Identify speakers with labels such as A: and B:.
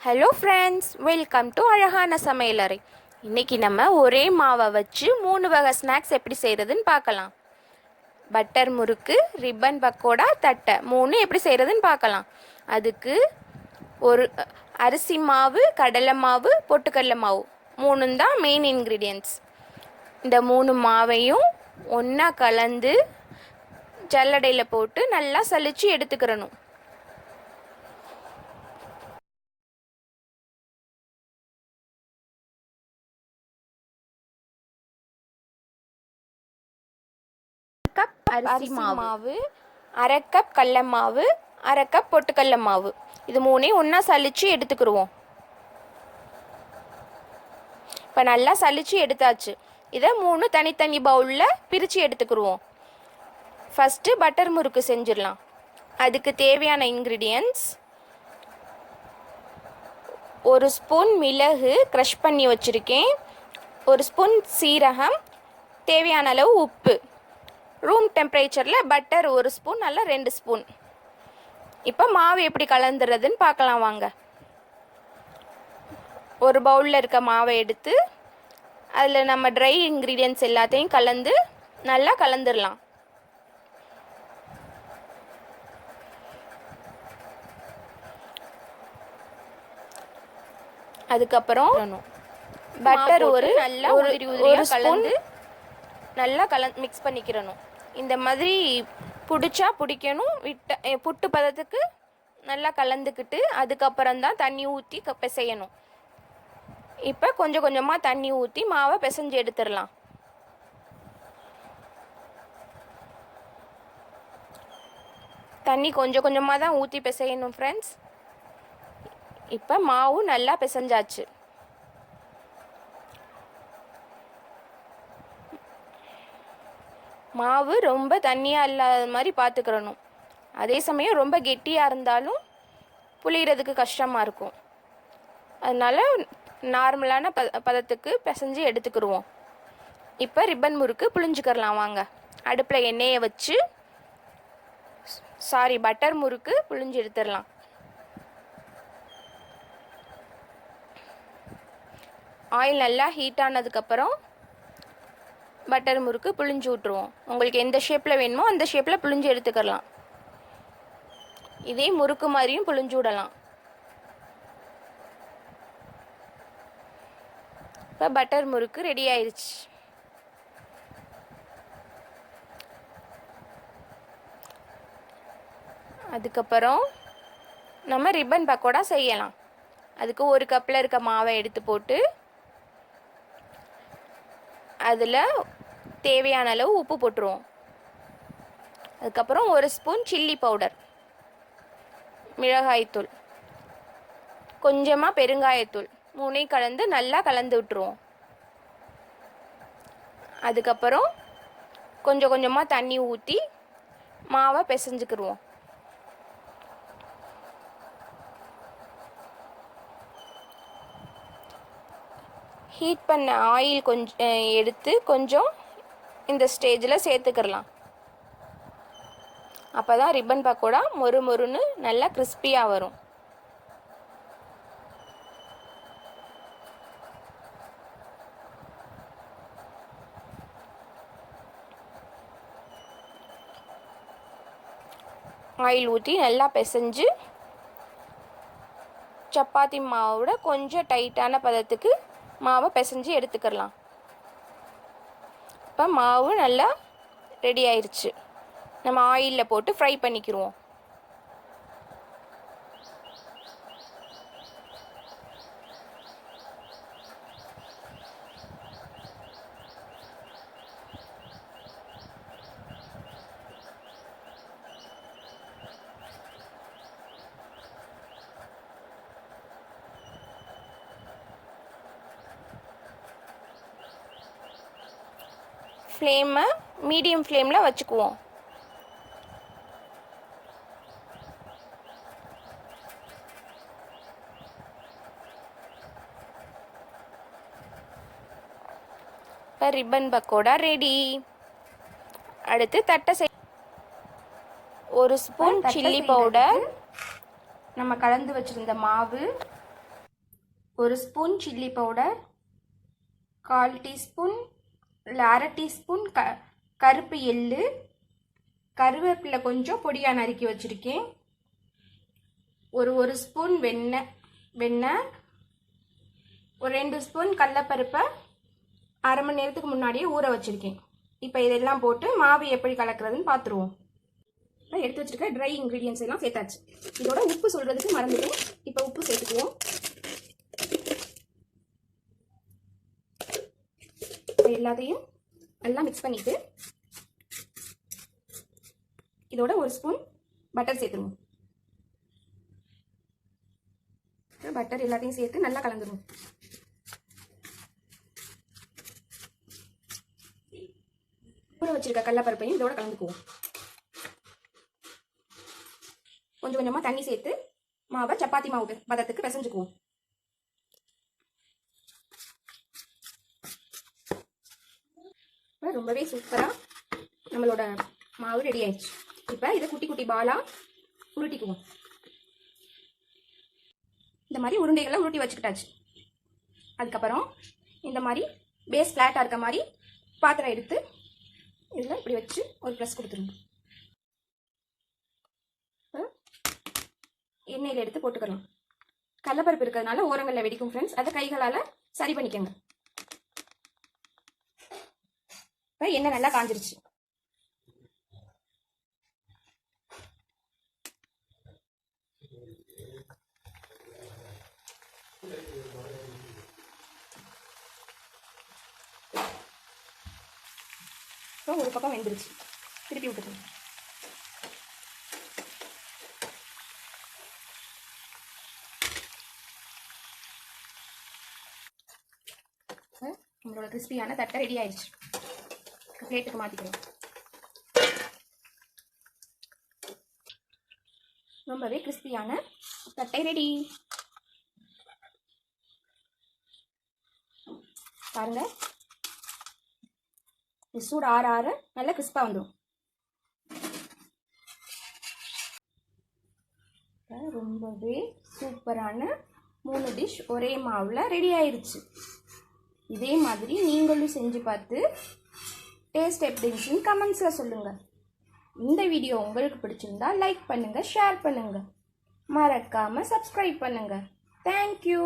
A: Hello friends, welcome to அழகான சமையலறை. இன்றைக்கி நம்ம ஒரே மாவை வச்சு 3 வகை ஸ்நாக்ஸ் எப்படி செய்கிறதுன்னு பார்க்கலாம். பட்டர் முறுக்கு, ரிப்பன் பக்கோடா, தட்டை 3 எப்படி செய்கிறதுன்னு பார்க்கலாம். அதுக்கு ஒரு அரிசி மாவு, கடலை மாவு, பொட்டுக்கடலை மாவு 3 தான் மெயின் இன்க்ரீடியன்ட்ஸ். இந்த 3 மாவையும் ஒன்றா கலந்து ஜல்லடையில் போட்டு நல்லா சலிச்சு எடுத்துக்கிறணும். கப் அரிசி மாவு, அரை கப் கடலை மாவு, அரை கப் பொட்டுக்கடலை மாவு, இது 3 ஒன்றா சலிச்சு எடுத்துக்கிடுவோம். இப்போ நல்லா சலிச்சு எடுத்தாச்சு. இதை 3 தனித்தனி பவுலில் பிரித்து எடுத்துக்கிடுவோம். ஃபஸ்ட்டு பட்டர் முறுக்கு செஞ்சிடலாம். அதுக்கு தேவையான இன்க்ரீடியன்ட்ஸ்: 1 ஸ்பூன் மிளகு க்ரஷ் பண்ணி வச்சுருக்கேன், 1 ஸ்பூன் சீரகம், தேவையான அளவு உப்பு, ரூம் டெம்பரேச்சரில் பட்டர் 1 ஸ்பூன், நல்லா 2 ஸ்பூன். இப்போ மாவு எப்படி கலந்துறதுன்னு பார்க்கலாம் வாங்க. ஒரு பவுலில் இருக்க மாவை எடுத்து அதில் நம்ம ட்ரை இன்க்ரீடியன்ட்ஸ் எல்லாத்தையும் கலந்து நல்லா கலந்துடலாம். அதுக்கப்புறம் பட்டர் நல்லா ஒரு கலந்து நல்லா மிக்ஸ் பண்ணிக்கிறணும். இந்த மாதிரி பிடிச்சா பிடிக்கணும், புட்டு பதத்துக்கு நல்லா கலந்துக்கிட்டு அதுக்கப்புறம் தான் தண்ணி ஊற்றி பிசையணும். இப்போ கொஞ்சம் கொஞ்சமாக தண்ணி ஊற்றி மாவை பிசைஞ்சு எடுத்துடலாம். தண்ணி கொஞ்சம் கொஞ்சமாக தான் ஊற்றி பிசையணும் ஃப்ரெண்ட்ஸ். இப்போ மாவு நல்லா பிசைஞ்சாச்சு. மாவு ரொம்ப தண்ணியாக இல்லாத மாதிரி பார்த்துக்கிறணும். அதே சமயம் ரொம்ப கெட்டியாக இருந்தாலும் புளியறதுக்கு கஷ்டமாக இருக்கும். அதனால் நார்மலான பதத்துக்கு பிசைஞ்சு எடுத்துக்கிடுவோம். இப்போ ரிப்பன் முறுக்கு புழிஞ்சுக்கிறலாம் வாங்க. அடுப்பில் எண்ணெயை வச்சு பட்டர் முறுக்கு புழிஞ்சு எடுத்துடலாம். ஆயில் நல்லா ஹீட் ஆனதுக்கப்புறம் பட்டர் முறுக்கு புழிஞ்சு விட்ருவோம். உங்களுக்கு எந்த ஷேப்பில் வேணுமோ அந்த ஷேப்பில் புழிஞ்சு எடுத்துக்கலாம். இதே முறுக்கு மாதிரியும் புழிஞ்சு விடலாம். இப்போ பட்டர் முறுக்கு ரெடி ஆயிடுச்சு. அதுக்கப்புறம் நம்ம ரிப்பன் பக்கோடா செய்யலாம். அதுக்கு ஒரு கப்பில் இருக்க மாவை எடுத்து போட்டு அதில் தேவையான அளவு உப்பு போட்டுருவோம். அதுக்கப்புறம் 1 ஸ்பூன் சில்லி பவுடர், மிளகாய்த்தூள், கொஞ்சமாக பெருங்காயத்தூள் 3 கலந்து நல்லா கலந்து விட்டுருவோம். அதுக்கப்புறம் கொஞ்சம் கொஞ்சமாக தண்ணி ஊற்றி மாவை பிசைஞ்சுக்கிடுவோம். ஹீட் பண்ண ஆயில் எடுத்து கொஞ்சம் இந்த ஸ்டேஜில் சேர்த்துக்கிடலாம். அப்போ தான் ரிப்பன் பக்கோடா மொறு மொறுன்னு நல்லா கிறிஸ்பியாக வரும். ஆயில் ஊற்றி நல்லா பிசைஞ்சு சப்பாத்தி மாவோட கொஞ்சம் டைட்டான பதத்துக்கு மாவை பிசைஞ்சு எடுத்துக்கிடலாம். இப்போ மாவு நல்லா ரெடி ஆயிடுச்சு. நம்ம ஆயிலில் போட்டு ஃப்ரை பண்ணிக்கிடுவோம். ஃப்ளேமை மீடியம் ஃப்ளேமில் வச்சுக்குவோம். இப்போ ரிப்பன் பக்கோடா ரெடி. அடுத்து தட்டை 1 ஸ்பூன் சில்லி பவுடர், நம்ம கலந்து வச்சுருந்த மாவு, 1 ஸ்பூன் சில்லி பவுடர், 1/4 டீஸ்பூன் இல்லை 1/2 டீஸ்பூன் கருப்பு எள்ளு, கருவேப்பிலை கொஞ்சம் பொடியாக நறுக்கி வச்சுருக்கேன், ஒரு ஸ்பூன் வெண்ணெய், ஒரு 2 ஸ்பூன் கடலைப்பருப்பை அரை மணி நேரத்துக்கு முன்னாடியே ஊற வச்சுருக்கேன். இப்போ இதெல்லாம் போட்டு மாவு எப்படி கலக்கிறதுன்னு பார்த்துருவோம். எடுத்து வச்சுருக்க ட்ரை இன்க்ரீடியன்ஸ் எல்லாம் சேர்த்தாச்சு. இதோட உப்பு சொல்கிறதுக்கு மறந்துட்டேன். இப்போ உப்பு சேர்த்துக்குவோம். எல்லாத்தையும் நல்லா மிக்ஸ் பண்ணிட்டு இதோட 1 ஸ்பூன் பட்டர் சேர்த்துருவோம். பட்டர் எல்லாத்தையும் சேர்த்து நல்லா கலந்துருவோம். ஊற வச்சிருக்க கடலைப்பருப்பையும் இதோட கலந்துக்குவோம். கொஞ்சம் கொஞ்சமாக தண்ணி சேர்த்து மாவை சப்பாத்தி மாவு பதத்துக்கு பிசைஞ்சுக்குவோம். ரொம்பவே சூப்பராக நம்மளோட மாவு ரெடி ஆயிடுச்சு. இப்போ இதை குட்டி குட்டி பாலாக உருட்டிக்குவோம். இந்த மாதிரி உருண்டைகளை உருட்டி வச்சுக்கிட்டாச்சு. அதுக்கப்புறம் இந்த மாதிரி பேஸ் ஃப்ளாட்டாக இருக்க மாதிரி பாத்திரம் எடுத்து இதில் இப்படி வச்சு ஒரு ப்ரெஸ் கொடுத்துருங்க. எண்ணெயில் எடுத்து போட்டுக்கலாம். கடலைப்பருப்பு இருக்கிறதுனால ஓரங்களில் வெடிக்கும் ஃப்ரெண்ட்ஸ், அதை கைகளால் சரி பண்ணிக்கோங்க. இப்போ எண்ணெய் நல்லா காஞ்சிருச்சு. இப்போ ஒரு பக்கம் வெந்துருச்சு. திருப்பி விட்டுருங்க. நம்மளோட கிறிஸ்பியான தட்டை ரெடி ஆயிடுச்சு. பிளேட்டுக்கு மாற்றிக்கிறோம். ரொம்பவே கிறிஸ்பியான தட்டை ரெடி. பாருங்க, சூடு ஆற ஆற நல்லா கிறிஸ்பாக வந்துடும். ரொம்பவே சூப்பரான 3 டிஷ் ஒரே மாவில் ரெடி ஆயிடுச்சு. இதே மாதிரி நீங்களும் செஞ்சு பார்த்து டேஸ்ட் எப்படி இருந்துச்சுன்னு கமெண்ட்ஸில் சொல்லுங்கள். இந்த வீடியோ உங்களுக்கு பிடிச்சிருந்தா லைக் பண்ணுங்கள், ஷேர் பண்ணுங்கள், மறக்காமல் சப்ஸ்கிரைப் பண்ணுங்கள். தேங்க்யூ.